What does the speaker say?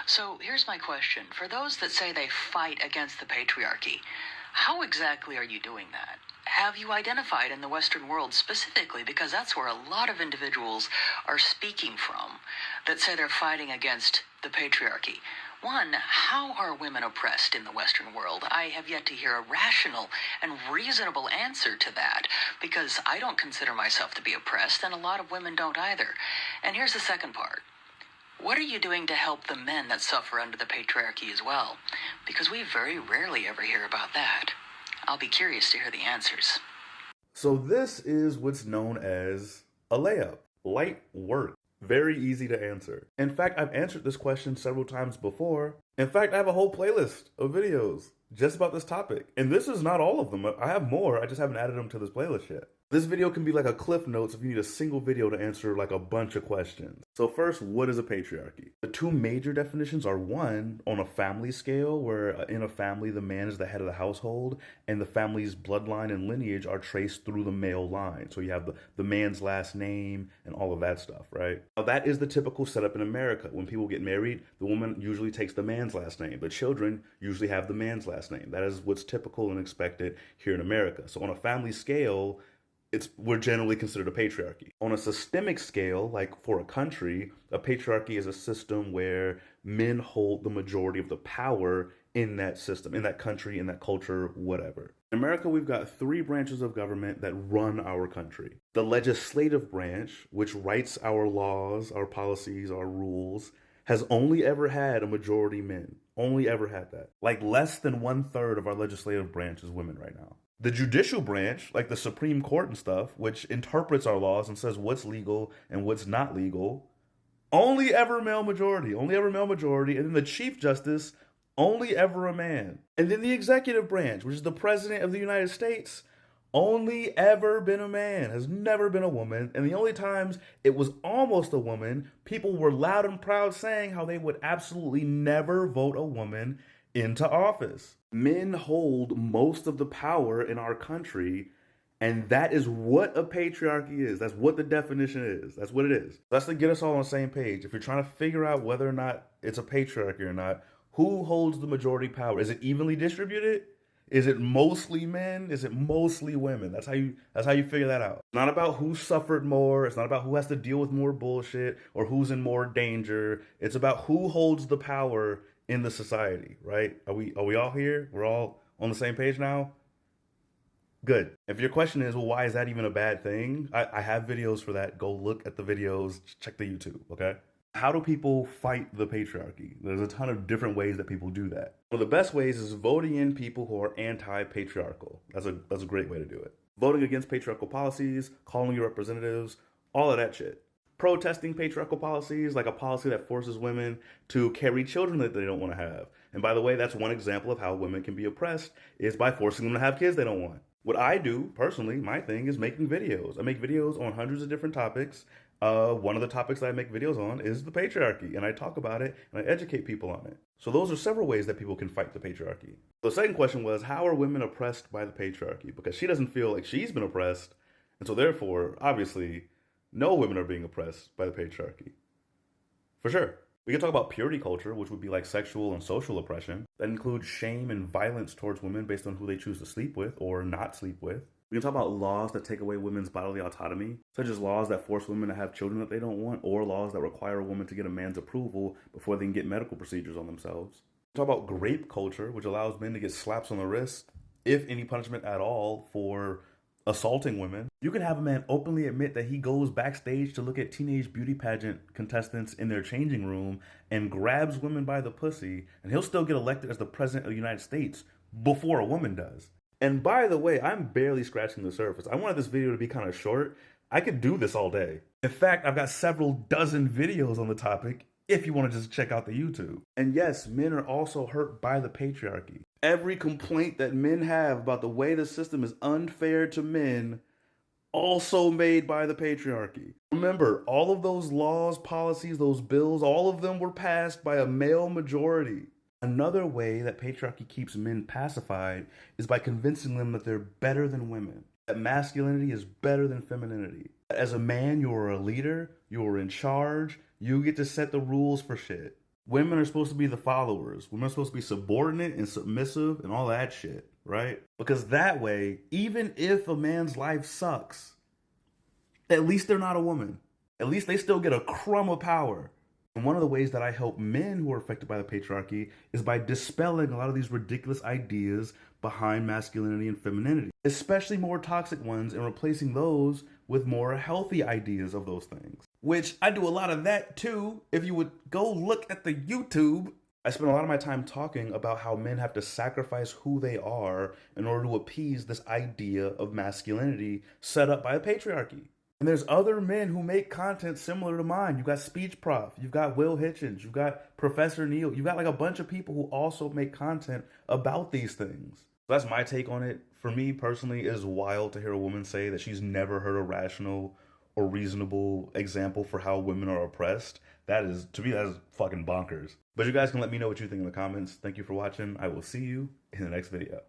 So here's my question. For those that say they fight against the patriarchy, how exactly are you doing that? Have you identified in the Western world specifically, because that's where a lot of individuals are speaking from, that say they're fighting against the patriarchy? One, how are women oppressed in the Western world? I have yet to hear a rational and reasonable answer to that, because I don't consider myself to be oppressed, and a lot of women don't either. And here's the second part. What are you doing to help the men that suffer under the patriarchy as well? Because we very rarely ever hear about that. I'll be curious to hear the answers. So this is what's known as a layup. Light work. Very easy to answer. In fact, I've answered this question several times before. In fact, I have a whole playlist of videos just about this topic. And this is not all of them. I have more. I just haven't added them to this playlist yet. This video can be like a cliff notes if you need a single video to answer like a bunch of questions. So first, what is a patriarchy? The two major definitions are one, on a family scale, where in a family the man is the head of the household and the family's bloodline and lineage are traced through the male line. So you have the man's last name and all of that stuff, right? Now that is the typical setup in America. When people get married, the woman usually takes the man's last name. The children usually have the man's last name. That is what's typical and expected here in America. So on a family scale, we're generally considered a patriarchy. On a systemic scale, like for a country, a patriarchy is a system where men hold the majority of the power in that system, in that country, in that culture, whatever. In America, we've got three branches of government that run our country. The legislative branch, which writes our laws, our policies, our rules, has only ever had a majority men. Only ever had that. Like less than 1/3 of our legislative branch is women right now. The judicial branch, like the Supreme Court and stuff, which interprets our laws and says what's legal and what's not legal, only ever male majority, only ever male majority. And then the Chief Justice, only ever a man. And then the executive branch, which is the President of the United States, only ever been a man, has never been a woman. And the only times it was almost a woman, people were loud and proud saying how they would absolutely never vote a woman into office. Men hold most of the power in our country, and that is what a patriarchy is. That's what the definition is. That's what it is. That's to get us all on the same page. If you're trying to figure out whether or not it's a patriarchy or not, who holds the majority power? Is it evenly distributed? Is it mostly men? Is it mostly women? That's how you figure that out. It's not about who suffered more. It's not about who has to deal with more bullshit or who's in more danger. It's about who holds the power in the society, right? Are we all here? We're all on the same page now? Good. If your question is, well, why is that even a bad thing? I have videos for that. Go look at the videos. Check the YouTube, okay? How do people fight the patriarchy? There's a ton of different ways that people do that. One of the best ways is voting in people who are anti-patriarchal. That's a great way to do it. Voting against patriarchal policies, calling your representatives, all of that shit. Protesting patriarchal policies, like a policy that forces women to carry children that they don't want to have. And by the way, that's one example of how women can be oppressed, is by forcing them to have kids they don't want. What I do, personally, my thing is making videos. I make videos on hundreds of different topics. One of the topics that I make videos on is the patriarchy, and I talk about it, and I educate people on it. So those are several ways that people can fight the patriarchy. The second question was, how are women oppressed by the patriarchy? Because she doesn't feel like she's been oppressed, and so therefore, obviously, no women are being oppressed by the patriarchy. For sure. We can talk about purity culture, which would be like sexual and social oppression. That includes shame and violence towards women based on who they choose to sleep with or not sleep with. We can talk about laws that take away women's bodily autonomy, such as laws that force women to have children that they don't want, or laws that require a woman to get a man's approval before they can get medical procedures on themselves. We talk about grape culture, which allows men to get slaps on the wrist, if any punishment at all, for assaulting women. You can have a man openly admit that he goes backstage to look at teenage beauty pageant contestants in their changing room and grabs women by the pussy, and he'll still get elected as the president of the United States before a woman does. And by the way, I'm barely scratching the surface. I wanted this video to be kind of short. I could do this all day. In fact, I've got several dozen videos on the topic if you want to just check out the YouTube. And yes, men are also hurt by the patriarchy. Every complaint that men have about the way the system is unfair to men, also made by the patriarchy. Remember, all of those laws, policies, those bills, all of them were passed by a male majority. Another way that patriarchy keeps men pacified is by convincing them that they're better than women, that masculinity is better than femininity. As a man, you're a leader, you're in charge, you get to set the rules for shit. Women are supposed to be the followers. Women are supposed to be subordinate and submissive and all that shit, right? Because that way, even if a man's life sucks, at least they're not a woman. At least they still get a crumb of power. And one of the ways that I help men who are affected by the patriarchy is by dispelling a lot of these ridiculous ideas behind masculinity and femininity, especially more toxic ones, and replacing those with more healthy ideas of those things. Which I do a lot of that too. If you would go look at the YouTube, I spend a lot of my time talking about how men have to sacrifice who they are in order to appease this idea of masculinity set up by the patriarchy. And there's other men who make content similar to mine. You've got Speech Prof, you've got Will Hitchens, you've got Professor Neil, you've got like a bunch of people who also make content about these things. So that's my take on it. For me personally, it is wild to hear a woman say that she's never heard a rational or reasonable example for how women are oppressed. That is, to me, that is fucking bonkers. But you guys can let me know what you think in the comments. Thank you for watching. I will see you in the next video.